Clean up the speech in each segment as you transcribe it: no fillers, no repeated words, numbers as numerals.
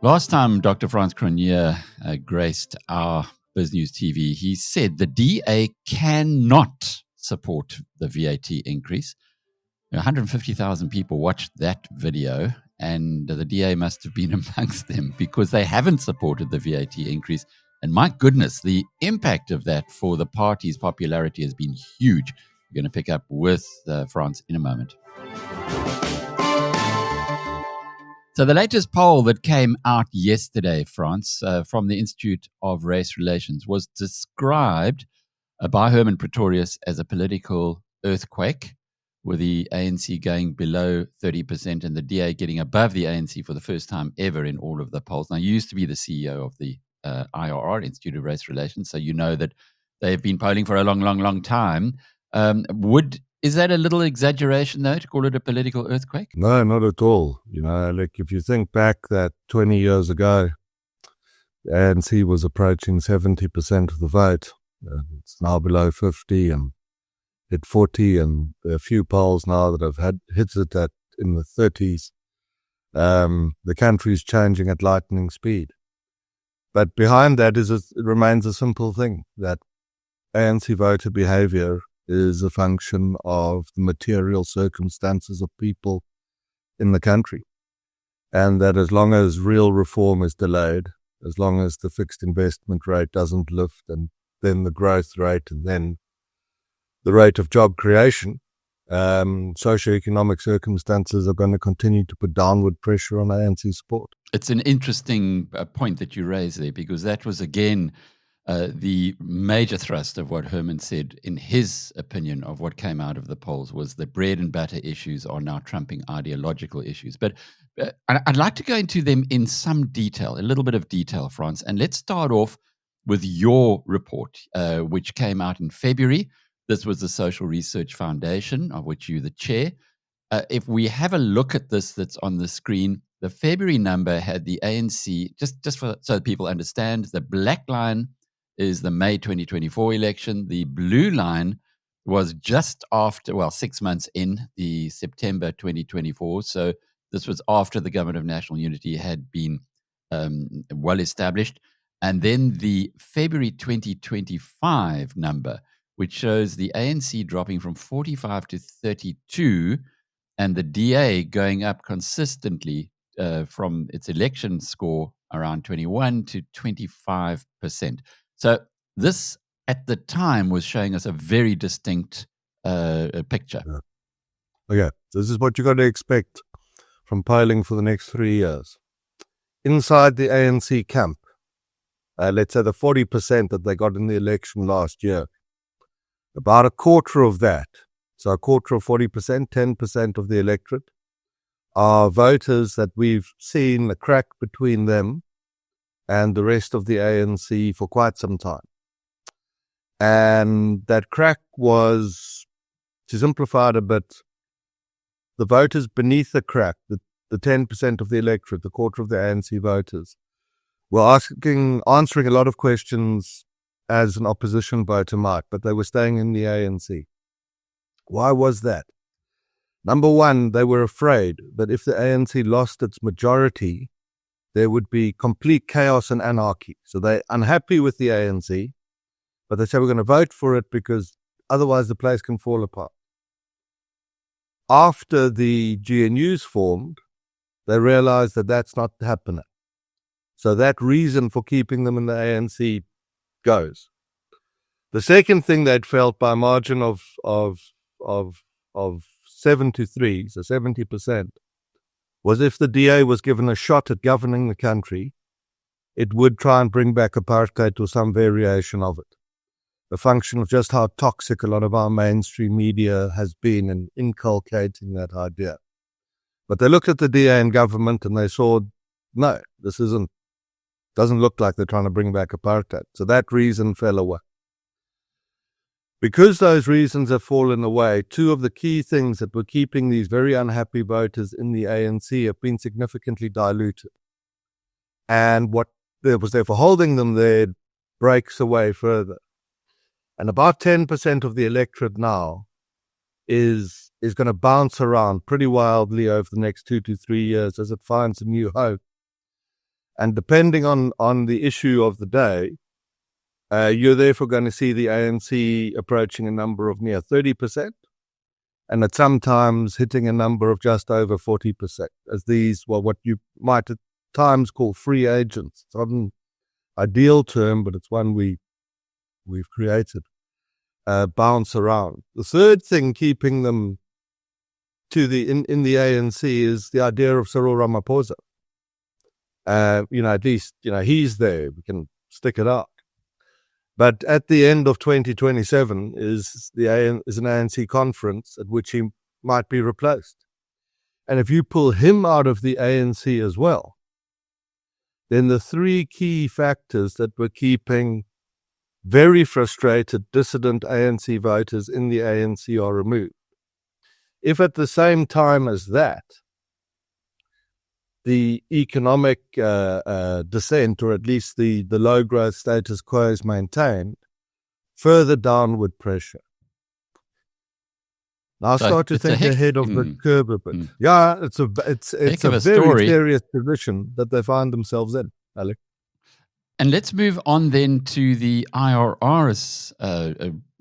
Last time Dr. Frans Cronjé graced our BizNews TV, he said the DA cannot support the VAT increase. 150,000 people watched that video, and the DA must have been amongst them because they haven't supported the VAT increase. And my goodness, the impact of that for the party's popularity has been huge. We're going to pick up with Frans in a moment. So the latest poll that came out yesterday, Frans, from the Institute of Race Relations, was described by Herman Pretorius as a political earthquake, with the ANC going below 30% and the DA getting above the ANC for the first time ever in all of the polls. Now, you used to be the CEO of the IRR, Institute of Race Relations, so you know that they've been polling for a long, long, long time. Is that a little exaggeration, though, to call it a political earthquake? No, not at all. Like if you think back that 20 years ago, the ANC was approaching 70% of the vote. It's now below 50 and hit 40, and there are a few polls now that have hit it at in the 30s. The country's changing at lightning speed. But behind that it remains a simple thing, that ANC voter behavior is a function of the material circumstances of people in the country. And that as long as real reform is delayed, as long as the fixed investment rate doesn't lift, and then the growth rate, and then the rate of job creation, socioeconomic circumstances are going to continue to put downward pressure on ANC support. It's an interesting point that you raise there, because that was, again, the major thrust of what Herman said in his opinion of what came out of the polls was that bread and butter issues are now trumping ideological issues. But I'd like to go into them in some detail, a little bit of detail, Frans. And let's start off with your report, which came out in February. This was the Social Research Foundation, of which you're the chair. If we have a look at this that's on the screen, the February number had the ANC, just so people understand, the black line is the May 2024 election. The blue line was just after, 6 months in, the September 2024. So this was after the Government of National Unity had been well established. And then the February 2025 number, which shows the ANC dropping from 45 to 32 and the DA going up consistently from its election score around 21 to 25%. So this, at the time, was showing us a very distinct picture. Yeah. Okay, this is what you've got to expect from polling for the next 3 years. Inside the ANC camp, let's say the 40% that they got in the election last year, about a quarter of that, so a quarter of 40%, 10% of the electorate, are voters that we've seen a crack between them and the rest of the ANC for quite some time. And that crack was, to simplify it a bit, the voters beneath the crack, the 10% of the electorate, the quarter of the ANC voters, were answering a lot of questions as an opposition voter might, but they were staying in the ANC. Why was that? Number one, they were afraid that if the ANC lost its majority, there would be complete chaos and anarchy. So they're unhappy with the ANC, but they say we're going to vote for it because otherwise the place can fall apart. After the GNUs formed, they realized that that's not happening. So that reason for keeping them in the ANC goes. The second thing they'd felt by a margin of 7 to 3, so 70%, was if the DA was given a shot at governing the country, it would try and bring back apartheid or some variation of it. A function of just how toxic a lot of our mainstream media has been in inculcating that idea. But they looked at the DA and government and they saw, no, this doesn't look like they're trying to bring back apartheid. So that reason fell away. Because those reasons have fallen away, two of the key things that were keeping these very unhappy voters in the ANC have been significantly diluted. And what was there for holding them there breaks away further. And about 10% of the electorate now is going to bounce around pretty wildly over the next 2 to 3 years as it finds a new home. And depending on the issue of the day, you're therefore going to see the ANC approaching a number of near 30%, and at some times hitting a number of just over 40%, as these, well, what you might at times call free agents. It's not an ideal term, but it's one we've created, bounce around. The third thing keeping them to in the ANC is the idea of Cyril Ramaphosa. At least, he's there. We can stick it out. But at the end of 2027 is an ANC conference at which he might be replaced. And if you pull him out of the ANC as well, then the three key factors that were keeping very frustrated dissident ANC voters in the ANC are removed. If at the same time as that, the economic descent, or at least the low growth status quo, is maintained, further downward pressure. Now I start to think ahead of the curve a bit. Yeah, it's a very serious position that they find themselves in, Alec. And let's move on then to the IRR's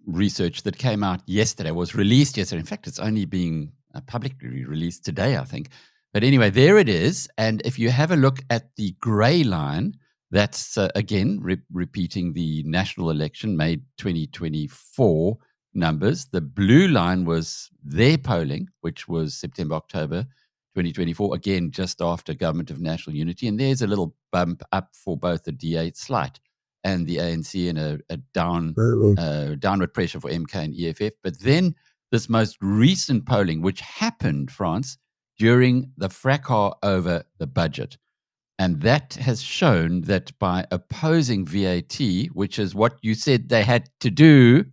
research that came out yesterday, was released yesterday. In fact, it's only being publicly released today, I think. But anyway, there it is. And if you have a look at the grey line, that's, again, repeating the national election, May 2024 numbers. The blue line was their polling, which was September, October 2024, again, just after Government of National Unity. And there's a little bump up for both the DA, slight, and the ANC, and a downward pressure for MK and EFF. But then this most recent polling, which happened, France, during the fracas over the budget. And that has shown that by opposing VAT, which is what you said they had to do,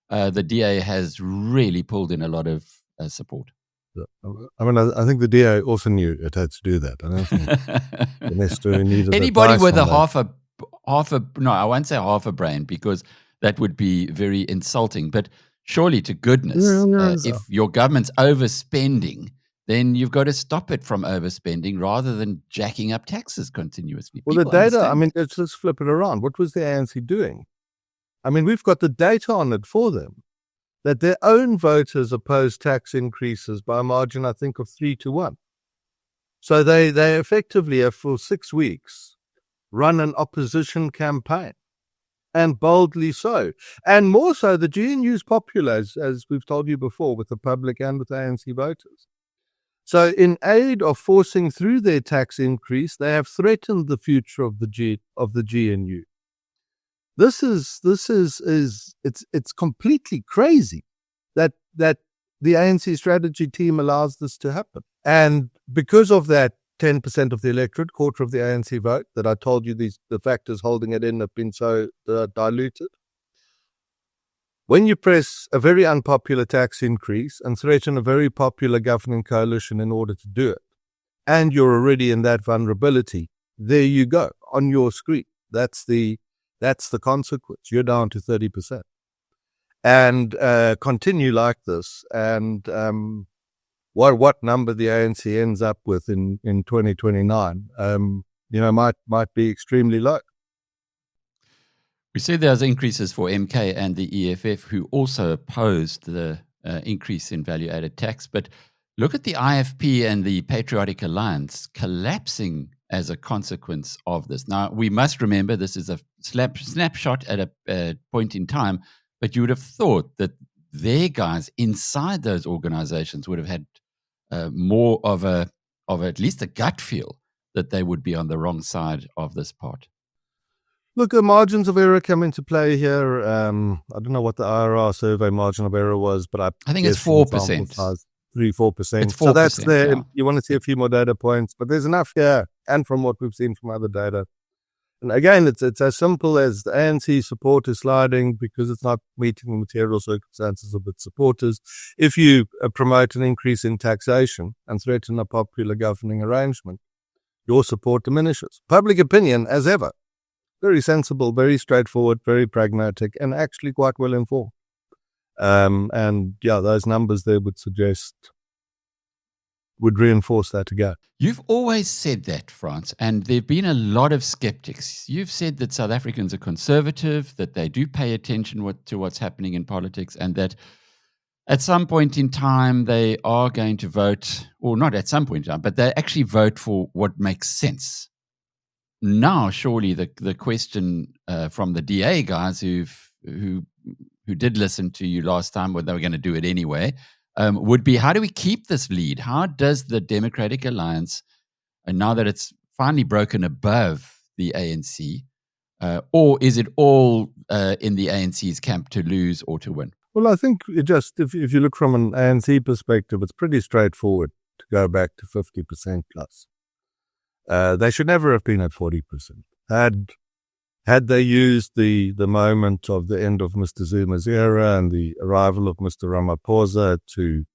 the DA has really pulled in a lot of support. I mean, I think the DA also knew it had to do that. I don't think necessarily needed anybody with a half a no, I won't say half a brain, because that would be very insulting. But surely to goodness, if your government's overspending, then you've got to stop it from overspending rather than jacking up taxes continuously. Well, the data, I mean, let's just flip it around. What was the ANC doing? I mean, we've got the data on it for them, that their own voters opposed tax increases by a margin, I think, of 3-1. So they effectively have, for 6 weeks, run an opposition campaign, and boldly so. And more so, the GNU's popular, as we've told you before, with the public and with ANC voters. So in aid of forcing through their tax increase, they have threatened the future of the GNU. It's completely crazy that the ANC strategy team allows this to happen. And because of that 10% of the electorate, quarter of the ANC vote, that I told you the factors holding it in have been so diluted. When you press a very unpopular tax increase and threaten a very popular governing coalition in order to do it, and you're already in that vulnerability, there you go, on your screen. That's the consequence. You're down to 30%. And continue like this, and what number the ANC ends up with in 2029, might be extremely low. We see there's increases for MK and the EFF, who also opposed the increase in value-added tax. But look at the IFP and the Patriotic Alliance collapsing as a consequence of this. Now, we must remember this is a snapshot at a point in time, but you would have thought that their guys inside those organizations would have had more of at least a gut feel that they would be on the wrong side of this part. Look, the margins of error come into play here. I don't know what the IRR survey margin of error was, but I think it's 4%. 3-4%. It's 4%. So that's there. Yeah. You want to see a few more data points, but there's enough here, and from what we've seen from other data. And again, it's as simple as the ANC support is sliding because it's not meeting the material circumstances of its supporters. If you promote an increase in taxation and threaten a popular governing arrangement, your support diminishes. Public opinion, as ever, very sensible, very straightforward, very pragmatic, and actually quite well informed. And yeah, those numbers there would reinforce that again. You've always said that, Frans, and there have been a lot of skeptics. You've said that South Africans are conservative, that they do pay attention to what's happening in politics, and that at some point in time they are going to vote, or not at some point in time, but they actually vote for what makes sense. Now, surely the question from the DA guys who did listen to you last time, but they were going to do it anyway, would be, how do we keep this lead? How does the Democratic Alliance, and now that it's finally broken above the ANC, or is it all in the ANC's camp to lose or to win? Well, I think if you look from an ANC perspective, it's pretty straightforward to go back to 50% plus. They should never have been at 40%. Had they used the moment of the end of Mr. Zuma's era and the arrival of Mr. Ramaphosa to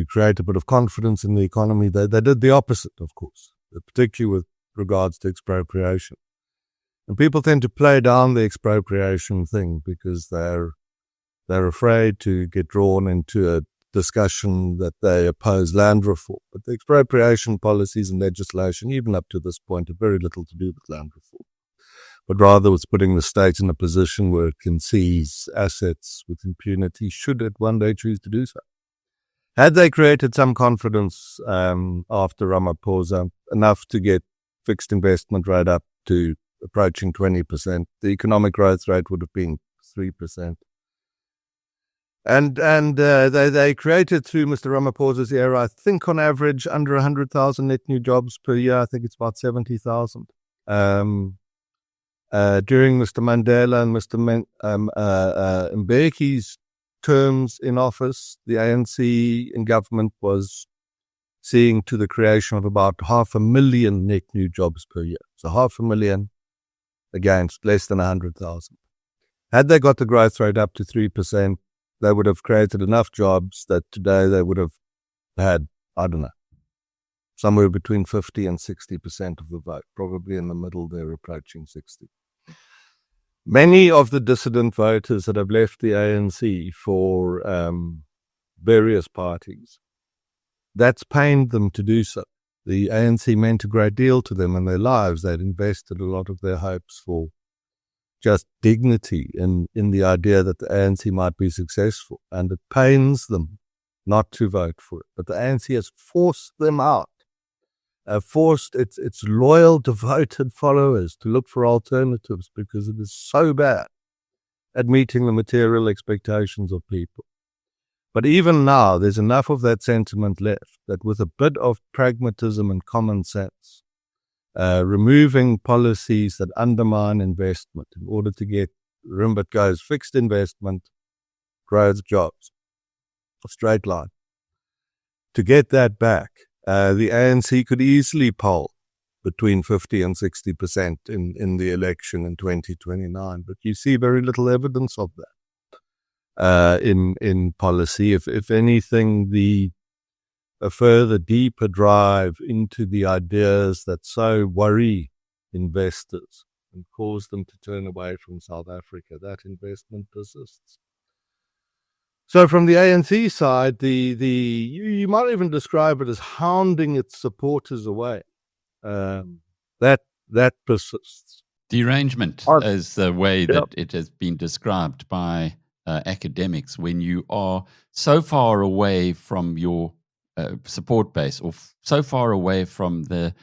create a bit of confidence in the economy, they did the opposite, of course, particularly with regards to expropriation. And people tend to play down the expropriation thing because they're afraid to get drawn into a discussion that they oppose land reform. But the expropriation policies and legislation, even up to this point, have very little to do with land reform, but rather it's putting the state in a position where it can seize assets with impunity should it one day choose to do so. Had they created some confidence after Ramaphosa, enough to get fixed investment rate up to approaching 20%, the economic growth rate would have been 3%. And they created through Mr. Ramaphosa's era, I think on average, under 100,000 net new jobs per year. I think it's about 70,000. During Mr. Mandela and Mr. Mbeki's terms in office, the ANC in government was seeing to the creation of about 500,000 net new jobs per year. So 500,000 against less than 100,000. Had they got the growth rate up to 3%, they would have created enough jobs that today they would have had, I don't know, somewhere between 50 and 60% of the vote. Probably in the middle, they're approaching 60. Many of the dissident voters that have left the ANC for various parties, that's pained them to do so. The ANC meant a great deal to them in their lives. They'd invested a lot of their hopes for just dignity in the idea that the ANC might be successful, and it pains them not to vote for it. But the ANC has forced them out, forced its loyal, devoted followers to look for alternatives because it is so bad at meeting the material expectations of people. But even now, there's enough of that sentiment left that with a bit of pragmatism and common sense, removing policies that undermine investment in order to get, remember it goes, fixed investment, growth, jobs, a straight line. To get that back, the ANC could easily poll between 50 and 60% in the election in 2029, but you see very little evidence of that in policy. If anything, a further deeper drive into the ideas that so worry investors and cause them to turn away from South Africa, that investment persists. So from the ANC side, you might even describe it as hounding its supporters away. That persists. Derangement is the way that it has been described by academics. When you are so far away from your support base, or so far away from the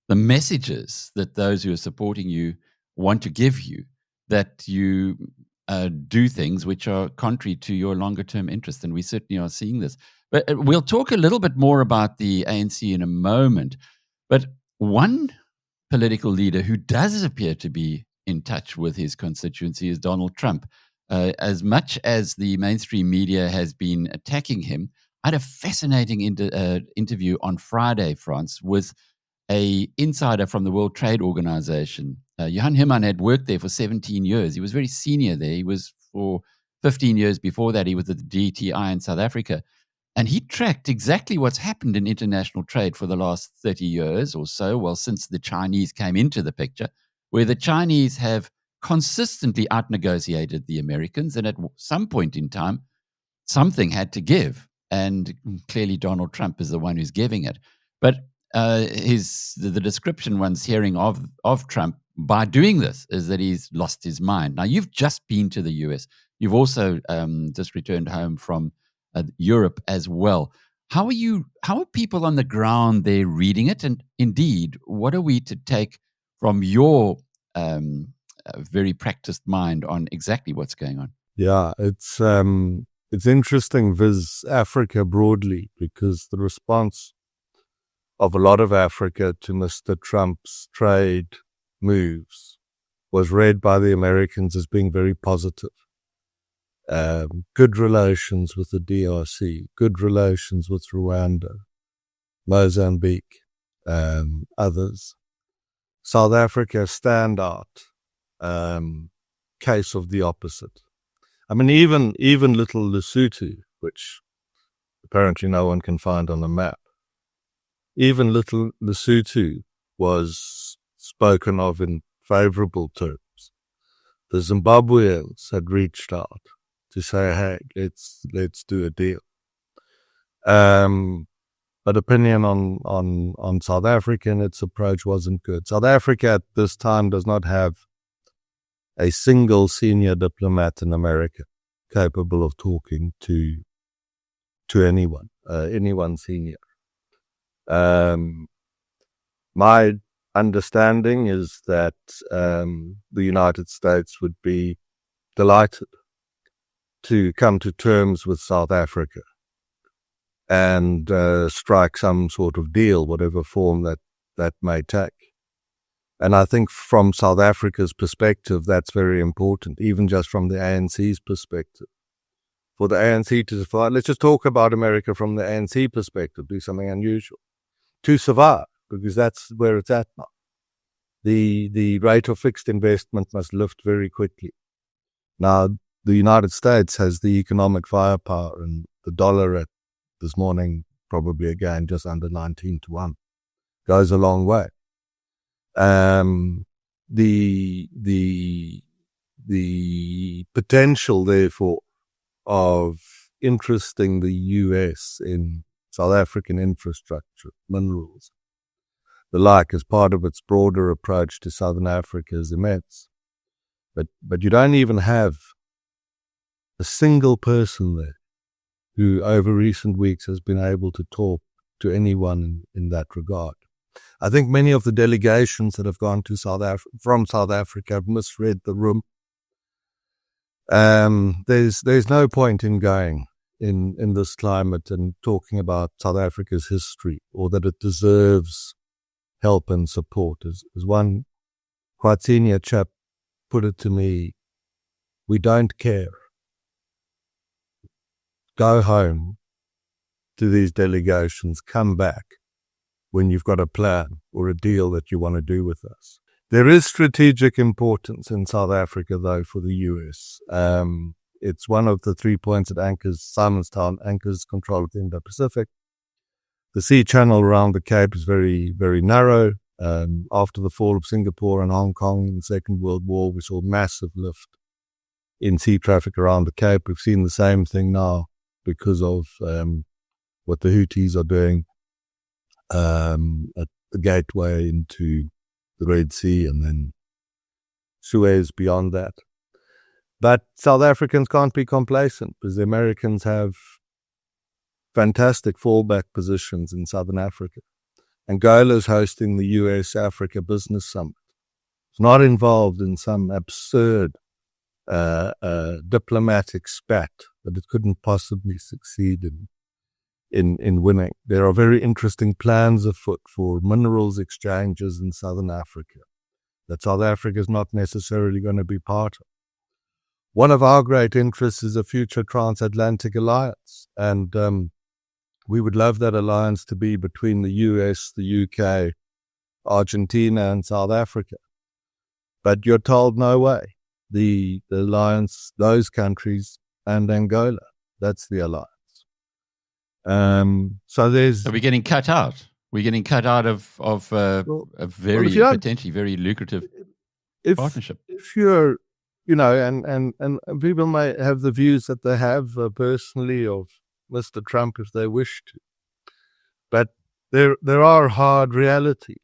messages that those who are supporting you want to give you, that you do things which are contrary to your longer term interest. And we certainly are seeing this. But we'll talk a little bit more about the ANC in a moment. But one political leader who does appear to be in touch with his constituency is Donald Trump. As much as the mainstream media has been attacking him, I had a fascinating interview on Friday, Frans, with an insider from the World Trade Organization. Johan Himman had worked there for 17 years. He was very senior there. He was for 15 years before that. He was at the DTI in South Africa. And he tracked exactly what's happened in international trade for the last 30 years or so, well, since the Chinese came into the picture. where the Chinese have consistently outnegotiated the Americans, and at some point in time, something had to give, and clearly Donald Trump is the one who's giving it. But the description one's hearing of Trump by doing this is that he's lost his mind. Now, you've just been to the US. You've also just returned home from Europe as well. How are people on the ground there reading it? And indeed, what are we to take from your very practiced mind on exactly what's going on? Yeah, it's interesting, Viz Africa broadly, because the response of a lot of Africa to Mr. Trump's trade moves was read by the Americans as being very positive. Good relations with the DRC, good relations with Rwanda, Mozambique, others. South Africa, standout case of the opposite. I mean, even little Lesotho, which apparently no one can find on a map, even little Lesotho was spoken of in favorable terms. The Zimbabweans had reached out to say, hey, let's do a deal. But opinion on South Africa and its approach wasn't good. South Africa at this time does not have a single senior diplomat in America capable of talking to anyone senior. My understanding is that the United States would be delighted to come to terms with South Africa and strike some sort of deal, whatever form that may take. And I think from South Africa's perspective, that's very important, even just from the ANC's perspective. For the ANC to survive, let's just talk about America from the ANC perspective, do something unusual. To survive, because that's where it's at now. The rate of fixed investment must lift very quickly. Now, the United States has the economic firepower, and the dollar at this morning, probably again just under 19 to 1, goes a long way. The potential, therefore, of interesting the US in South African infrastructure, minerals, the like, as part of its broader approach to Southern Africa is immense. But you don't even have a single person there who over recent weeks has been able to talk to anyone in that regard. I think many of the delegations that have gone to from South Africa have misread the room. There's no point in going in this climate and talking about South Africa's history or that it deserves help and support. As one quite senior chap put it to me, we don't care. Go home to these delegations, come back when you've got a plan or a deal that you want to do with us. There is strategic importance in South Africa, though, for the US. It's one of the 3 points that Simonstown anchors control of the Indo-Pacific. The sea channel around the Cape is very, very narrow. After the fall of Singapore and Hong Kong in the Second World War, we saw massive lift in sea traffic around the Cape. We've seen the same thing now because of what the Houthis are doing at the gateway into the Red Sea and then Suez beyond that. But South Africans can't be complacent because the Americans have fantastic fallback positions in Southern Africa. Angola is hosting the US-Africa Business Summit. It's not involved in some absurd diplomatic spat that it couldn't possibly succeed in winning. There are very interesting plans afoot for minerals exchanges in Southern Africa that South Africa is not necessarily going to be part of. One of our great interests is a future transatlantic alliance, and we would love that alliance to be between the US, the UK, Argentina, and South Africa. But you're told no way. The alliance, those countries, and Angola, that's the alliance. So we're getting cut out. We're getting cut out of a very potentially very lucrative. partnership. If you're, and people may have the views that they have personally of Mr. Trump if they wish to, but there are hard realities.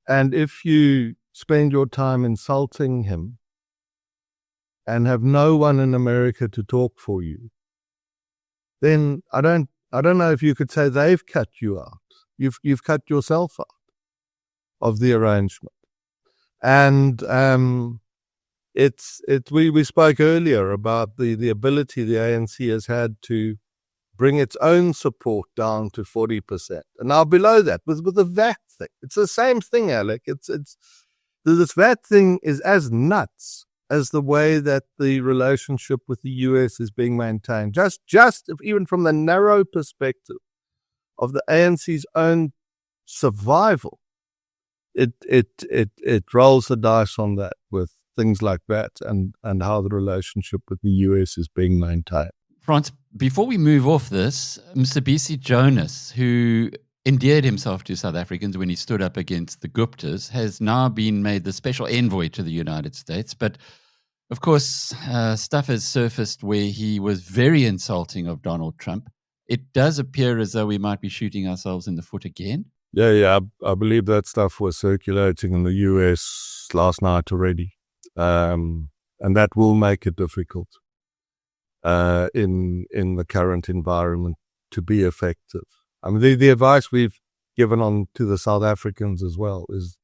And if you spend your time insulting him and have no one in America to talk for you, then I don't know if you could say they've cut you out. You've cut yourself out of the arrangement. And we spoke earlier about the ability the ANC has had to bring its own support down to 40%. And now below that, with the VAT thing, it's the same thing, Alec. This VAT thing is as nuts as the way that the relationship with the US is being maintained. Just even from the narrow perspective of the ANC's own survival, it rolls the dice on that with things like that and how the relationship with the US is being maintained. Frans, before we move off this, Mr. B.C. Jonas, who endeared himself to South Africans when he stood up against the Guptas, has now been made the special envoy to the United States. But, of course, stuff has surfaced where he was very insulting of Donald Trump. It does appear as though we might be shooting ourselves in the foot again. Yeah, I believe that stuff was circulating in the US last night already. And that will make it difficult in the current environment to be effective. I mean, the advice we've given on to the South Africans as well is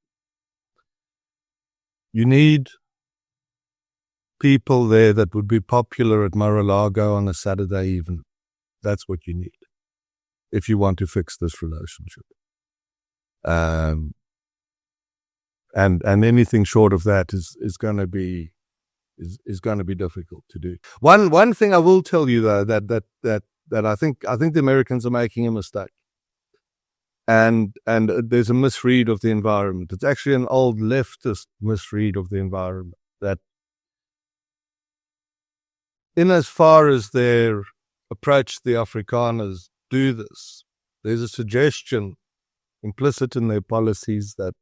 you need people there that would be popular at Mar-a-Lago on a Saturday evening. That's what you need if you want to fix this relationship. And anything short of that is going to be difficult to do. One thing I will tell you though that I think the Americans are making a mistake, and there's a misread of the environment. It's actually an old leftist misread of the environment, that in as far as their approach to the Afrikaners do this, there's a suggestion implicit in their policies that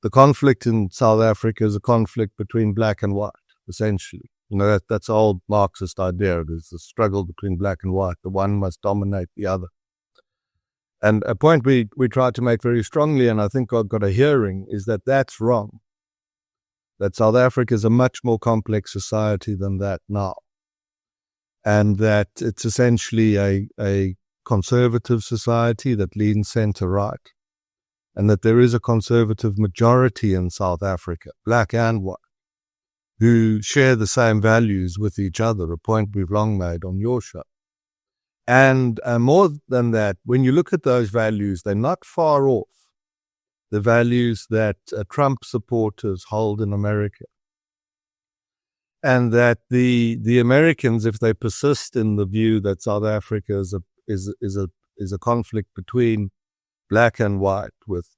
the conflict in South Africa is a conflict between black and white, essentially. That's an old Marxist idea. There's a struggle between black and white. The one must dominate the other. And a point we tried to make very strongly, and I think I got a hearing, is that that's wrong. That South Africa is a much more complex society than that now. And that it's essentially a conservative society that leans center-right. And that there is a conservative majority in South Africa, black and white, who share the same values with each other, a point we've long made on your show. And more than that, when you look at those values, they're not far off the values that Trump supporters hold in America. And that the Americans, if they persist in the view that South Africa is a conflict between black and white, with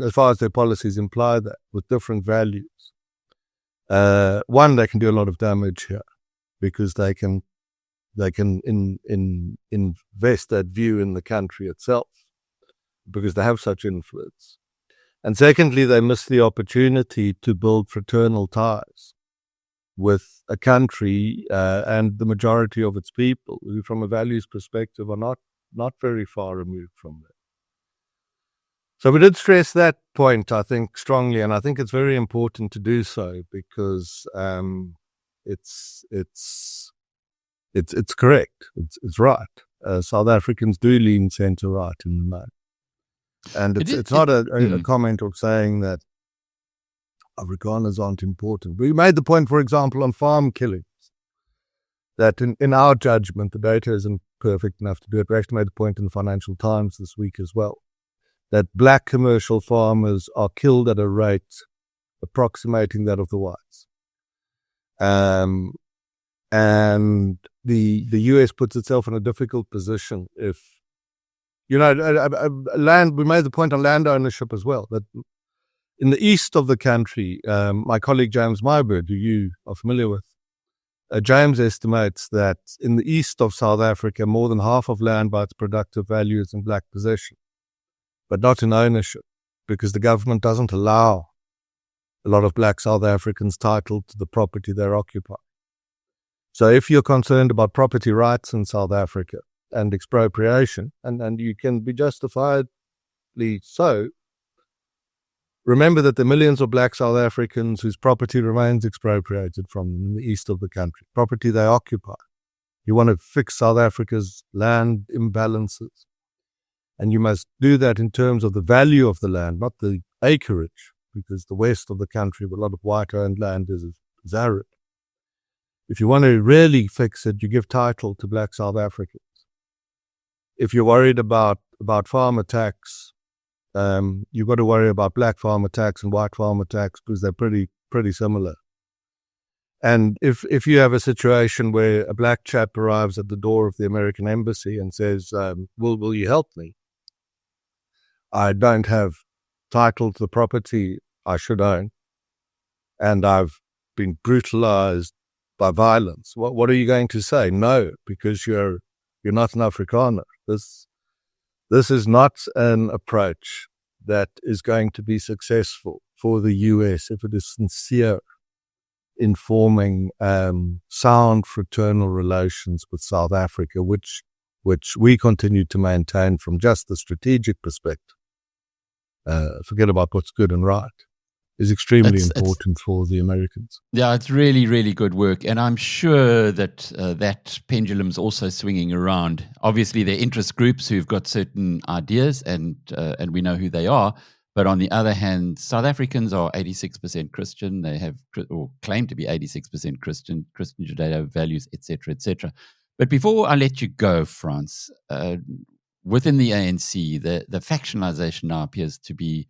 as far as their policies imply that, with different values, one, they can do a lot of damage here because they can invest that view in the country itself because they have such influence. And secondly, they miss the opportunity to build fraternal ties with a country and the majority of its people who, from a values perspective, are not very far removed from that. So we did stress that point, I think, strongly, and I think it's very important to do so because it's correct. It's right. South Africans do lean centre-right in the main. And it's not a comment of saying that Afrikaners aren't important. We made the point, for example, on farm killings, that in our judgment, the data isn't perfect enough to do it. We actually made the point in the Financial Times this week as well, that black commercial farmers are killed at a rate approximating that of the whites. And the US puts itself in a difficult position if, land, we made the point on land ownership as well, that in the east of the country, my colleague James Mybird, who you are familiar with, James estimates that in the east of South Africa, more than half of land by its productive value is in black possession, but not in ownership, because the government doesn't allow a lot of black South Africans titled to the property they're occupying. So if you're concerned about property rights in South Africa and expropriation, and you can be justifiably so, remember that the millions of black South Africans whose property remains expropriated from them in the east of the country, property they occupy. You want to fix South Africa's land imbalances. And you must do that in terms of the value of the land, not the acreage, because the west of the country, where a lot of white-owned land is arid. If you want to really fix it, you give title to black South Africans. If you're worried about farmer tax, you've got to worry about black farmer tax and white farmer tax because they're pretty similar. And if you have a situation where a black chap arrives at the door of the American embassy and says, will you help me? I don't have title to the property I should own, and I've been brutalized by violence. What are you going to say? No, because you're not an Afrikaner. This is not an approach that is going to be successful for the US if it is sincere in forming sound fraternal relations with South Africa, which we continue to maintain from just the strategic perspective. Forget about what's good and right. Is extremely important for the Americans. Yeah, it's really, really good work. And I'm sure that that pendulum's also swinging around. Obviously, there are interest groups who've got certain ideas, and we know who they are. But on the other hand, South Africans are 86% Christian. They have, or claim to be 86% Christian Judeo values, etc., etc. But before I let you go, Frans, within the ANC, the factionalization now appears to be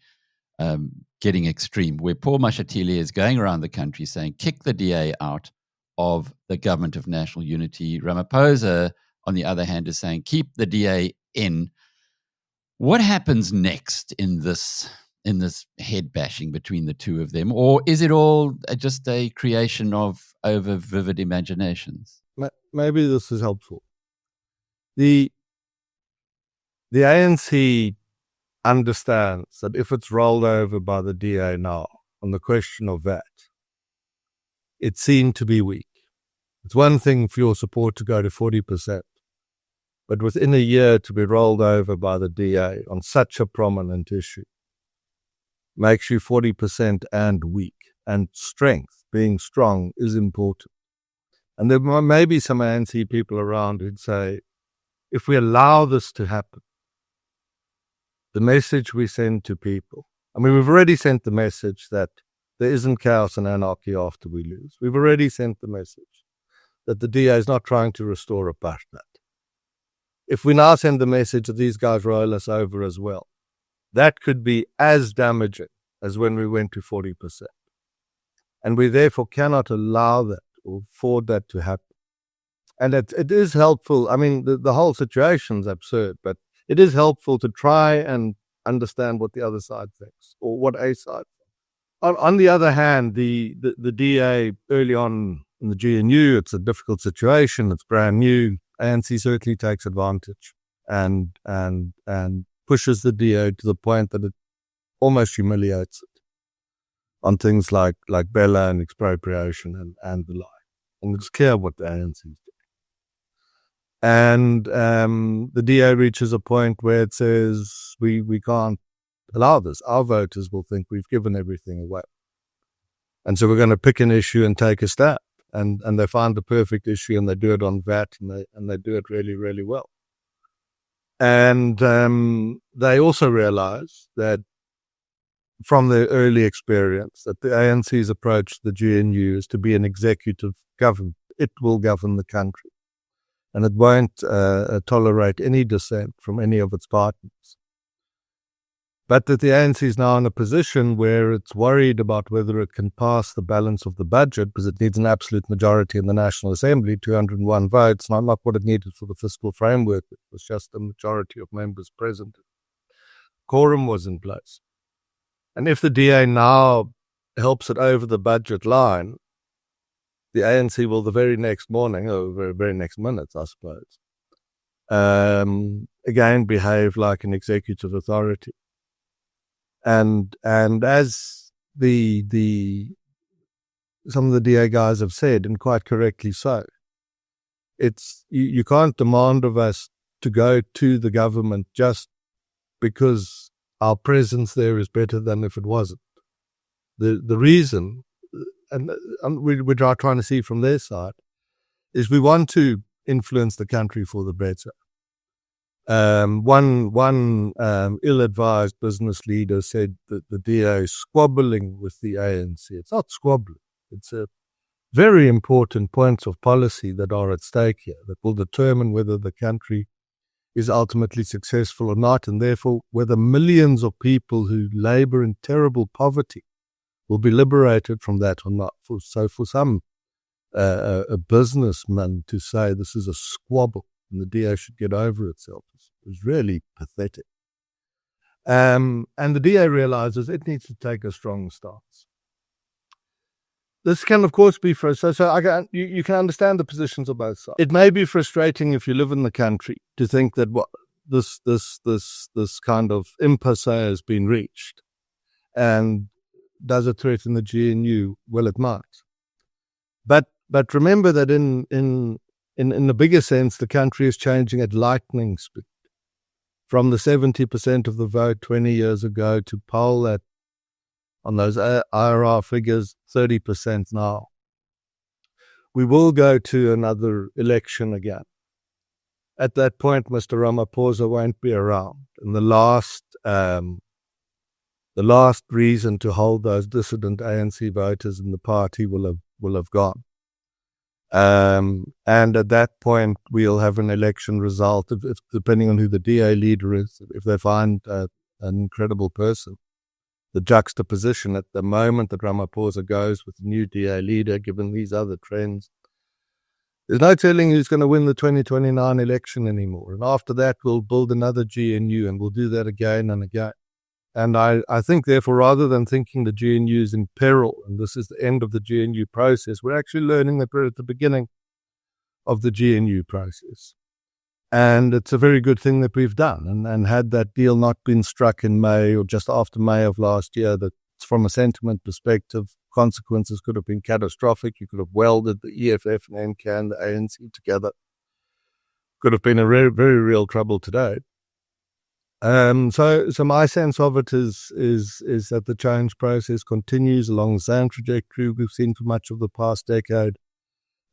getting extreme, where Paul Mashatile is going around the country saying, kick the DA out of the government of national unity. Ramaphosa, on the other hand, is saying, keep the DA in. What happens next in this head bashing between the two of them? Or is it all just a creation of over vivid imaginations? Maybe this is helpful. The ANC understands that if it's rolled over by the DA now on the question of that, it's seen to be weak. It's one thing for your support to go to 40%, but within a year to be rolled over by the DA on such a prominent issue makes you 40% and weak, and strength, being strong, is important. And there may be some ANC people around who'd say, if we allow this to happen, the message we send to people, I mean, we've already sent the message that there isn't chaos and anarchy after we lose. We've already sent the message that the DA is not trying to restore apartheid. If we now send the message that these guys roll us over as well, that could be as damaging as when we went to 40%. And we therefore cannot allow that or afford that to happen. And it is helpful. I mean, the whole situation's absurd, but it is helpful to try and understand what the other side thinks, or what a side thinks. On the other hand, the DA early on in the GNU, it's a difficult situation. It's brand new. ANC certainly takes advantage and pushes the DA to the point that it almost humiliates it on things like Bella and expropriation and the like. And it's clear what the ANC is doing. And the DA reaches a point where it says, we can't allow this. Our voters will think we've given everything away. And so we're going to pick an issue and take a stab. And they find the perfect issue, and they do it on VAT, and they do it really, really well. And they also realize that from their early experience that the ANC's approach to the GNU is to be an executive government. It will govern the country. And it won't tolerate any dissent from any of its partners. But that the ANC is now in a position where it's worried about whether it can pass the balance of the budget, because it needs an absolute majority in the National Assembly, 201 votes, not what it needed for the fiscal framework. It was just a majority of members present. Quorum was in place. And if the DA now helps it over the budget line, the ANC will the very next morning, or very next minute, I suppose, again behave like an executive authority. And as some of the DA guys have said, and quite correctly so, you can't demand of us to go to the government just because our presence there is better than if it wasn't. The reason, and we're trying to see from their side, is we want to influence the country for the better. One ill-advised business leader said that the DA is squabbling with the ANC. It's not squabbling. It's a very important points of policy that are at stake here that will determine whether the country is ultimately successful or not, and therefore whether millions of people who labor in terrible poverty will be liberated from that or not. So for some a businessman to say this is a squabble and the DA should get over itself is really pathetic. And the DA realizes it needs to take a strong stance. This can, of course, be frustrating. You can understand the positions of both sides. It may be frustrating if you live in the country to think that this kind of impasse has been reached, and does it threaten the GNU? Well, it might. But remember that in the bigger sense, the country is changing at lightning speed. From the 70% of the vote 20 years ago to poll at, on those IRR figures, 30% now. We will go to another election again. At that point, Mr. Ramaphosa won't be around. And the last reason to hold those dissident ANC voters in the party will have gone. And at that point, we'll have an election result, if depending on who the DA leader is, if they find an incredible person. The juxtaposition at the moment that Ramaphosa goes with the new DA leader, given these other trends, there's no telling who's going to win the 2029 election anymore. And after that, we'll build another GNU, and we'll do that again and again. And I think, therefore, rather than thinking the GNU is in peril and this is the end of the GNU process, we're actually learning that we're at the beginning of the GNU process. And it's a very good thing that we've done. And had that deal not been struck in May or just after May of last year, that from a sentiment perspective, consequences could have been catastrophic. You could have welded the EFF and NCAN, the ANC together. Could have been a very, very real trouble today. So my sense of it is that the change process continues along the same trajectory we've seen for much of the past decade.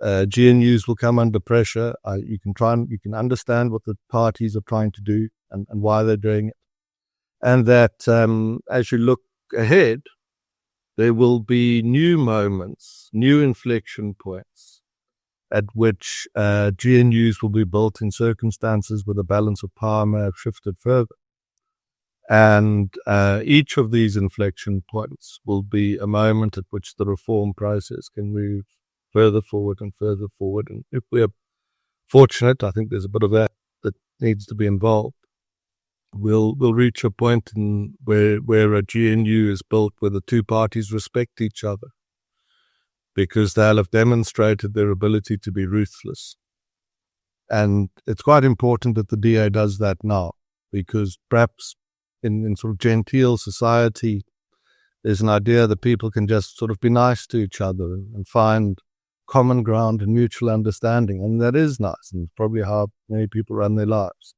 GNUs will come under pressure. You can understand what the parties are trying to do and why they're doing it. And that as you look ahead, there will be new moments, new inflection points at which GNUs will be built in circumstances where the balance of power may have shifted further. And each of these inflection points will be a moment at which the reform process can move further forward and further forward. And if we're fortunate, I think there's a bit of that needs to be involved. We'll reach a point where a GNU is built where the two parties respect each other, because they'll have demonstrated their ability to be ruthless. And it's quite important that the DA does that now, because perhaps in sort of genteel society, there's an idea that people can just sort of be nice to each other and find common ground and mutual understanding. And that is nice, and it's probably how many people run their lives.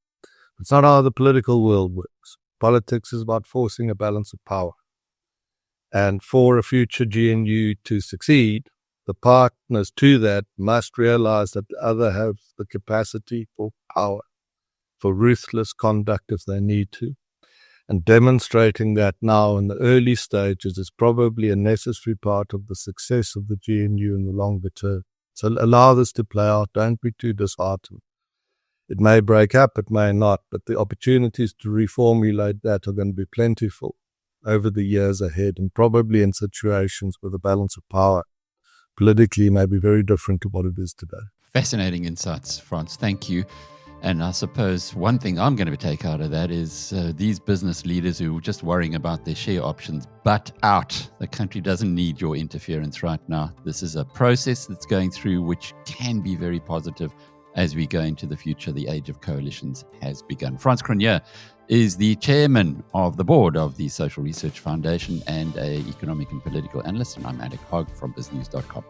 It's not how the political world works. Politics is about forcing a balance of power. And for a future GNU to succeed, the partners to that must realize that the other have the capacity for power, for ruthless conduct if they need to. And demonstrating that now in the early stages is probably a necessary part of the success of the GNU in the longer term. So allow this to play out. Don't be too disheartened. It may break up, it may not, but the opportunities to reformulate that are going to be plentiful over the years ahead, and probably in situations where the balance of power politically may be very different to what it is today. Fascinating insights, Frans. Thank you. And I suppose one thing I'm going to take out of that is these business leaders who are just worrying about their share options, butt out. The country doesn't need your interference right now. This is a process that's going through which can be very positive. as we go into the future. The age of coalitions has begun. Frans Cronjé is the chairman of the board of the Social Research Foundation and an economic and political analyst, and I'm Alec Hogg from BizNews.com.